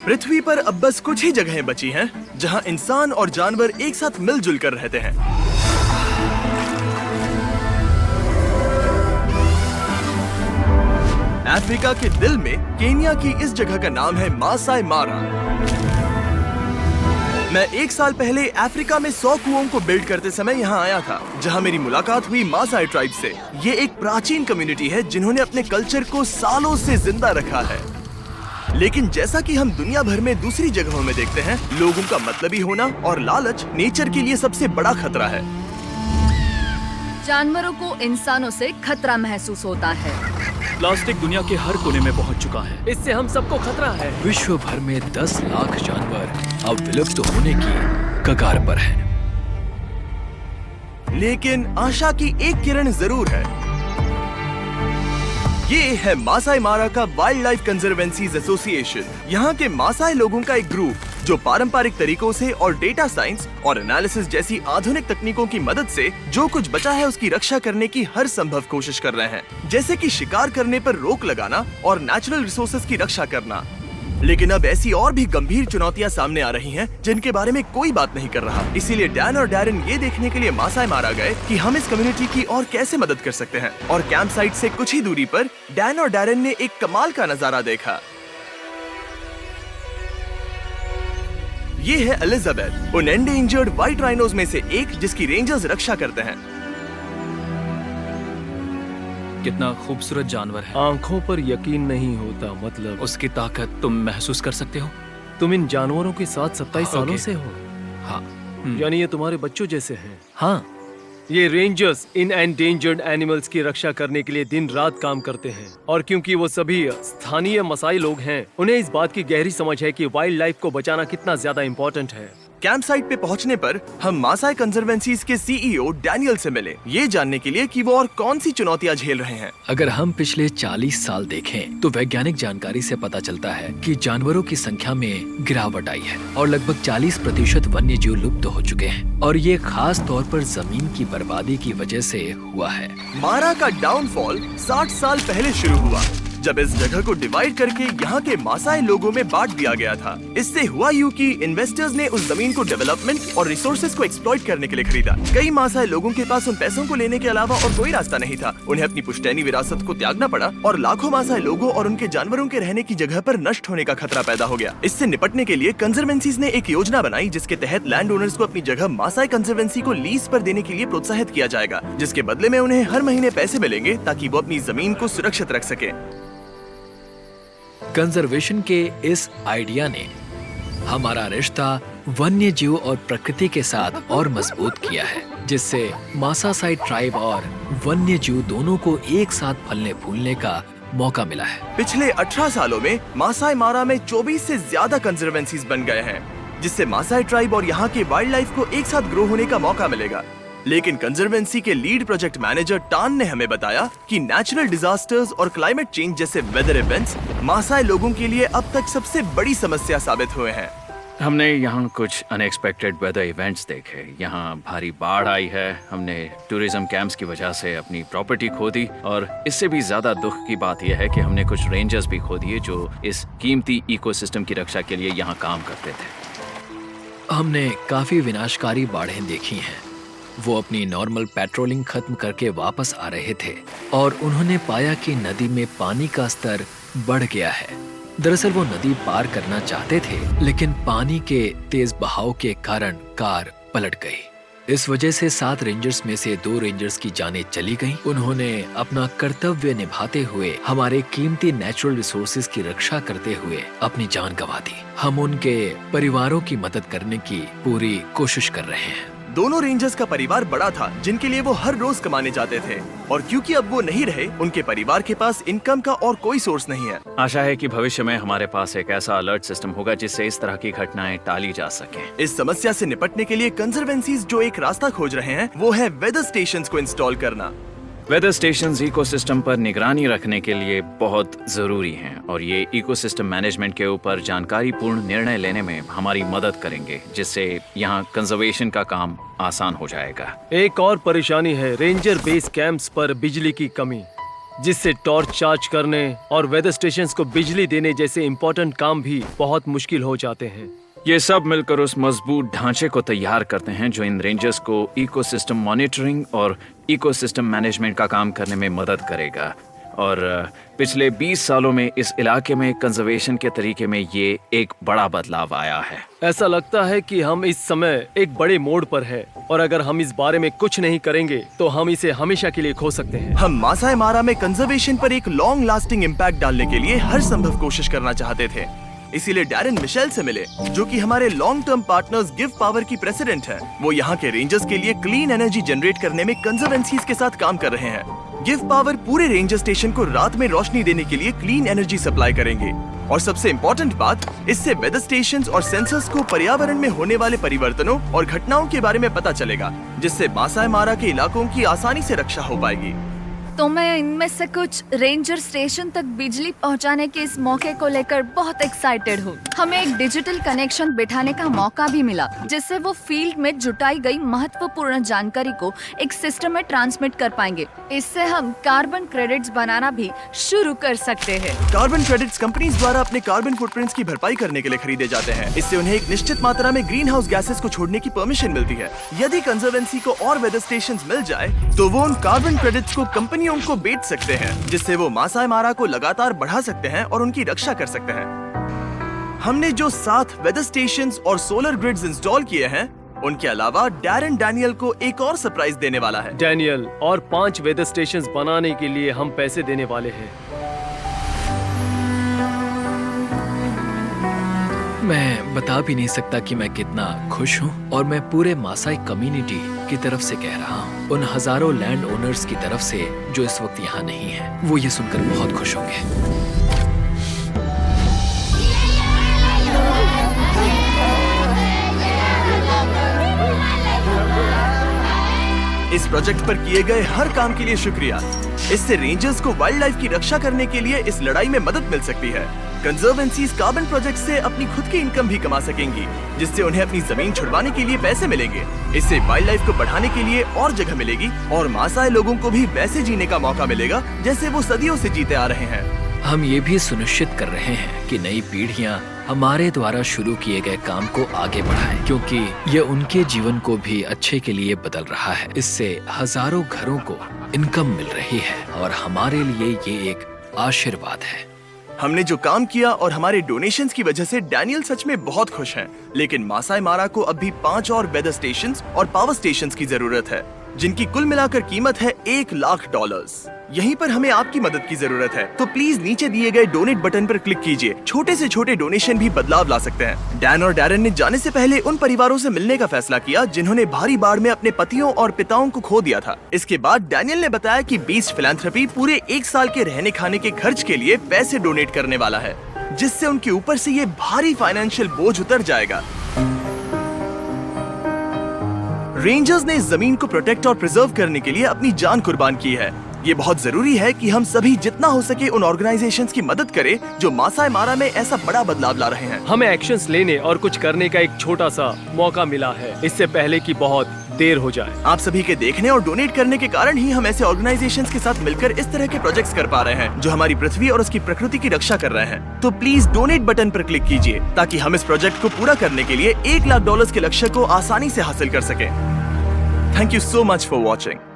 पृथ्वी पर अब बस कुछ ही जगहें बची हैं जहां इंसान और जानवर एक साथ मिलजुल कर रहते हैं। अफ्रीका के दिल में केन्या की इस जगह का नाम है मासाई मारा। मैं 1 साल पहले अफ्रीका में 100 कुओं को बिल्ड करते समय यहाँ आया था, जहाँ मेरी मुलाकात हुई मासाई ट्राइब से। ये एक प्राचीन कम्युनिटी है जिन्होंने अपने कल्चर को सालों से जिंदा रखा है। लेकिन जैसा कि हम दुनिया भर में दूसरी जगहों में देखते हैं, लोगों का मतलबी होना और लालच नेचर के लिए सबसे बड़ा खतरा है। जानवरों को इंसानों से खतरा महसूस होता है। प्लास्टिक दुनिया के हर कोने में पहुंच चुका है। इससे हम सबको खतरा है। विश्व भर में 10 लाख जानवर अब विलुप्त होने की कगार पर हैं। लेकिन आशा की एक किरण जरूर है। ये है मासाई मारा का वाइल्ड लाइफ कंजर्वेंसीज एसोसिएशन। यहाँ के मासाई लोगों का एक ग्रुप जो पारंपरिक तरीकों से और डेटा साइंस और एनालिसिस जैसी आधुनिक तकनीकों की मदद से जो कुछ बचा है उसकी रक्षा करने की हर संभव कोशिश कर रहे हैं, जैसे कि शिकार करने पर रोक लगाना और नेचुरल रिसोर्सेज की रक्षा करना। लेकिन अब ऐसी और भी गंभीर चुनौतियां सामने आ रही हैं जिनके बारे में कोई बात नहीं कर रहा। इसीलिए डैन और डैरन ये देखने के लिए मासाई मारा गए कि हम इस कम्युनिटी की और कैसे मदद कर सकते हैं। और कैंप साइट से कुछ ही दूरी पर डैन और डैरन ने एक कमाल का नजारा देखा। ये है एलिजाबेथ, उन एंडेंजर्ड व्हाइट राइनोज में से एक जिसकी रेंजर्स रक्षा करते हैं। कितना खूबसूरत जानवर है। आंखों पर यकीन नहीं होता। मतलब उसकी ताकत तुम महसूस कर सकते हो। तुम इन जानवरों के साथ 27 सालों से हो। हाँ। यानी ये तुम्हारे बच्चों जैसे हैं। हाँ, ये रेंजर्स इन एंडेंजर्ड एनिमल्स की रक्षा करने के लिए दिन रात काम करते हैं। और क्योंकि वो सभी स्थानीय मसाई लोग हैं, उन्हें इस बात की गहरी समझ है कि वाइल्ड लाइफ को बचाना कितना ज्यादा इम्पोर्टेंट है। कैंप साइट पे पहुंचने पर हम मासाई कंजर्वेंसीज के सीईओ डैनियल से मिले, ये जानने के लिए कि वो और कौन सी चुनौतियां झेल रहे हैं। अगर हम पिछले 40 साल देखें तो वैज्ञानिक जानकारी से पता चलता है कि जानवरों की संख्या में गिरावट आई है और लगभग 40% वन्य जीव लुप्त हो चुके हैं। और ये खास तौर पर जमीन की बर्बादी की वजह से हुआ है। मारा का डाउनफॉल 60 साल पहले शुरू हुआ, जब इस जगह को डिवाइड करके यहाँ के मासाई लोगों में बांट दिया गया था। इससे हुआ यूं कि इन्वेस्टर्स ने उस जमीन को डेवलपमेंट और रिसोर्सेज को एक्सप्लॉइट करने के लिए खरीदा। कई मासाई लोगों के पास उन पैसों को लेने के अलावा और कोई रास्ता नहीं था। उन्हें अपनी पुश्तैनी विरासत को त्यागना पड़ा और लाखों मासाई लोगों और उनके जानवरों के रहने की जगह पर नष्ट होने का खतरा पैदा हो गया। इससे निपटने के लिए कंजर्वेंसीज ने एक योजना बनाई जिसके तहत लैंड ओनर्स को अपनी जगह मासाई कंजर्वेंसी को लीज पर देने के लिए प्रोत्साहित किया जाएगा, जिसके बदले में उन्हें हर महीने पैसे मिलेंगे ताकि वो अपनी जमीन को सुरक्षित रख सके। कंजर्वेशन के इस आइडिया ने हमारा रिश्ता वन्य जीव और प्रकृति के साथ और मजबूत किया है, जिससे मासाई ट्राइब और वन्य जीव दोनों को एक साथ फलने फूलने का मौका मिला है। पिछले 18 सालों में मासाई मारा में 24 से ज्यादा कंजर्वेंसीज बन गए हैं, जिससे मासाई ट्राइब और यहाँ के वाइल्ड लाइफ को एक साथ ग्रो होने का मौका मिलेगा। लेकिन कंजर्वेंसी के लीड प्रोजेक्ट मैनेजर टान ने हमें बताया कि नेचुरल डिजास्टर्स और क्लाइमेट चेंज जैसे वेदर इवेंट्स मासाई लोगों के लिए अब तक सबसे बड़ी समस्या साबित हुए हैं। हमने यहाँ कुछ अनएक्सपेक्टेड वेदर इवेंट्स देखे। यहाँ भारी बाढ़ आई है, हमने टूरिज्म कैंप्स की वजह से अपनी प्रॉपर्टी खो दी, और इससे भी ज्यादा दुख की बात यह है कि हमने कुछ रेंजर्स भी खो दिए जो इस कीमती इकोसिस्टम की रक्षा के लिए यहाँ काम करते थे। हमने काफी विनाशकारी बाढ़ें देखी हैं। वो अपनी नॉर्मल पेट्रोलिंग खत्म करके वापस आ रहे थे और उन्होंने पाया कि नदी में पानी का स्तर बढ़ गया है। दरअसल वो नदी पार करना चाहते थे, लेकिन पानी के तेज बहाव के कारण कार पलट गई। इस वजह से 7 रेंजर्स में से 2 रेंजर्स की जानें चली गईं। उन्होंने अपना कर्तव्य निभाते हुए हमारे कीमती नेचुरल रिसोर्सेज की रक्षा करते हुए अपनी जान गंवा दी। हम उनके परिवारों की मदद करने की पूरी कोशिश कर रहे हैं। दोनों रेंजर्स का परिवार बड़ा था जिनके लिए वो हर रोज कमाने जाते थे, और क्योंकि अब वो नहीं रहे, उनके परिवार के पास इनकम का और कोई सोर्स नहीं है। आशा है कि भविष्य में हमारे पास एक ऐसा अलर्ट सिस्टम होगा जिससे इस तरह की घटनाएं टाली जा सके। इस समस्या से निपटने के लिए कंजर्वेंसीज जो एक रास्ता खोज रहे हैं वो है वेदर स्टेशंस को इंस्टॉल करना। वेदर स्टेशंस इकोसिस्टम पर निगरानी रखने के लिए बहुत जरूरी हैं, और ये इकोसिस्टम मैनेजमेंट के ऊपर जानकारीपूर्ण निर्णय लेने में हमारी मदद करेंगे, जिससे यहाँ कंजर्वेशन का काम आसान हो जाएगा। एक और परेशानी है रेंजर बेस कैंप्स पर बिजली की कमी। जिससे टॉर्च चार्ज करने और वेदर स्टेशंस को बिजली देने जैसे इम्पोर्टेंट काम भी बहुत मुश्किल हो जाते हैं। ये सब मिलकर उस मजबूत ढांचे को तैयार करते हैं जो इन रेंजर्स को इकोसिस्टम मॉनिटरिंग और इकोसिस्टम मैनेजमेंट का काम करने में मदद करेगा। और पिछले 20 सालों में इस इलाके में कंजर्वेशन के तरीके में ये एक बड़ा बदलाव आया है। ऐसा लगता है कि हम इस समय एक बड़े मोड़ पर है और अगर हम इस बारे में कुछ नहीं करेंगे तो हम इसे हमेशा के लिए खो सकते हैं। हम मासाई मारा में कंजर्वेशन पर एक लॉन्ग लास्टिंग इम्पैक्ट डालने के लिए हर संभव कोशिश करना चाहते थे। इसीलिए डैरेन मिशेल से मिले, जो कि हमारे long term partners give power की प्रेसिडेंट है। वो यहाँ के रेंजर्स के लिए क्लीन एनर्जी जनरेट करने में कंजर्वेंसीज के साथ काम कर रहे हैं। गिव पावर पूरे रेंजर स्टेशन को रात में रोशनी देने के लिए क्लीन एनर्जी सप्लाई करेंगे। और सबसे इम्पोर्टेंट बात, इससे वेदर स्टेशंस और सेंसर्स को पर्यावरण में होने वाले परिवर्तनों और घटनाओं के बारे में पता चलेगा, जिससे मासाई मारा के इलाकों की आसानी से रक्षा हो पाएगी। तो मैं इनमें से कुछ रेंजर स्टेशन तक बिजली पहुंचाने के इस मौके को लेकर बहुत एक्साइटेड हूँ। हमें एक डिजिटल कनेक्शन बिठाने का मौका भी मिला, जिससे वो फील्ड में जुटाई गई महत्वपूर्ण जानकारी को एक सिस्टम में ट्रांसमिट कर पाएंगे। इससे हम कार्बन क्रेडिट्स बनाना भी शुरू कर सकते हैं। कार्बन क्रेडिट्स कंपनीज द्वारा अपने कार्बन फुटप्रिंट्स की भरपाई करने के लिए खरीदे जाते हैं। इससे उन्हें एक निश्चित मात्रा में ग्रीन हाउस गैसेस को छोड़ने की परमिशन मिलती है। यदि कंजर्वेंसी को और वेदर स्टेशंस मिल जाए तो वो उन कार्बन क्रेडिट्स को कंपनियों को बेच सकते हैं, जिससे वो मासाई मारा को लगातार बढ़ा सकते हैं और उनकी रक्षा कर सकते हैं। हमने जो 7 वेदर स्टेशंस और सोलर ग्रिड्स इंस्टॉल किए हैं, उनके अलावा डैरेन डैनियल को एक और सरप्राइज देने वाला है। डैनियल, और 5 वेदर स्टेशंस बनाने के लिए हम पैसे देने वाले हैं। मैं बता भी नहीं सकता कि मैं कितना खुश हूँ, और मैं पूरे मासाई कम्युनिटी की तरफ से कह रहा हूँ, उन हजारों लैंड ओनर्स की तरफ से जो इस वक्त यहाँ नहीं है। वो ये सुनकर बहुत खुश होंगे। इस प्रोजेक्ट पर किए गए हर काम के लिए शुक्रिया। इससे रेंजर्स को वाइल्ड लाइफ की रक्षा करने के लिए इस लड़ाई में मदद मिल सकती है। कंजर्वेंसीज कार्बन प्रोजेक्ट से अपनी खुद की इनकम भी कमा सकेंगी, जिससे उन्हें अपनी जमीन छुड़वाने के लिए पैसे मिलेंगे। इससे वाइल्ड लाइफ को बढ़ाने के लिए और जगह मिलेगी और मासाई लोगों को भी वैसे जीने का मौका मिलेगा जैसे वो सदियों से जीते आ रहे हैं। हम ये भी सुनिश्चित कर रहे हैं कि नई पीढ़ियां हमारे द्वारा शुरू किए गए काम को आगे बढ़ाएं, क्योंकि ये उनके जीवन को भी अच्छे के लिए बदल रहा है। इससे हजारों घरों को इनकम मिल रही है और हमारे लिए ये एक आशीर्वाद है। हमने जो काम किया और हमारे डोनेशंस की वजह से डैनियल सच में बहुत खुश हैं। लेकिन मासाई मारा को अब भी 5 और वेदर स्टेशंस और पावर स्टेशंस की जरूरत है, जिनकी कुल मिलाकर कीमत है $1,00,000। यहीं पर हमें आपकी मदद की जरूरत है, तो प्लीज नीचे दिए गए डोनेट बटन पर क्लिक कीजिए। छोटे से छोटे डोनेशन भी बदलाव ला सकते हैं। डैन और डैरेन ने जाने से पहले उन परिवारों से मिलने का फैसला किया जिन्होंने भारी बाढ़ में अपने पतियों और पिताओं को खो दिया था। इसके बाद डैनियल ने बताया कि बीस्ट फिलैंथ्रोपी पूरे 1 साल के रहने खाने के खर्च के लिए पैसे डोनेट करने वाला है, जिससे उनके ऊपर से ये भारी फाइनेंशियल बोझ उतर जाएगा। रेंजर्स ने इस जमीन को प्रोटेक्ट और प्रिजर्व करने के लिए अपनी जान कुर्बान की है। ये बहुत जरूरी है कि हम सभी जितना हो सके उन ऑर्गेनाइजेशंस की मदद करें जो मासाई मारा में ऐसा बड़ा बदलाव ला रहे हैं। हमें एक्शंस लेने और कुछ करने का एक छोटा सा मौका मिला है, इससे पहले कि बहुत देर हो जाए। आप सभी के देखने और डोनेट करने के कारण ही हम ऐसे ऑर्गेनाइजेशंस के साथ मिलकर इस तरह के प्रोजेक्ट्स कर पा रहे हैं जो हमारी पृथ्वी और उसकी प्रकृति की रक्षा कर रहे हैं। तो प्लीज डोनेट बटन पर क्लिक कीजिए ताकि हम इस प्रोजेक्ट को पूरा करने के लिए $1,00,000 के लक्ष्य को आसानी से हासिल कर सकें। Thank you so much for watching.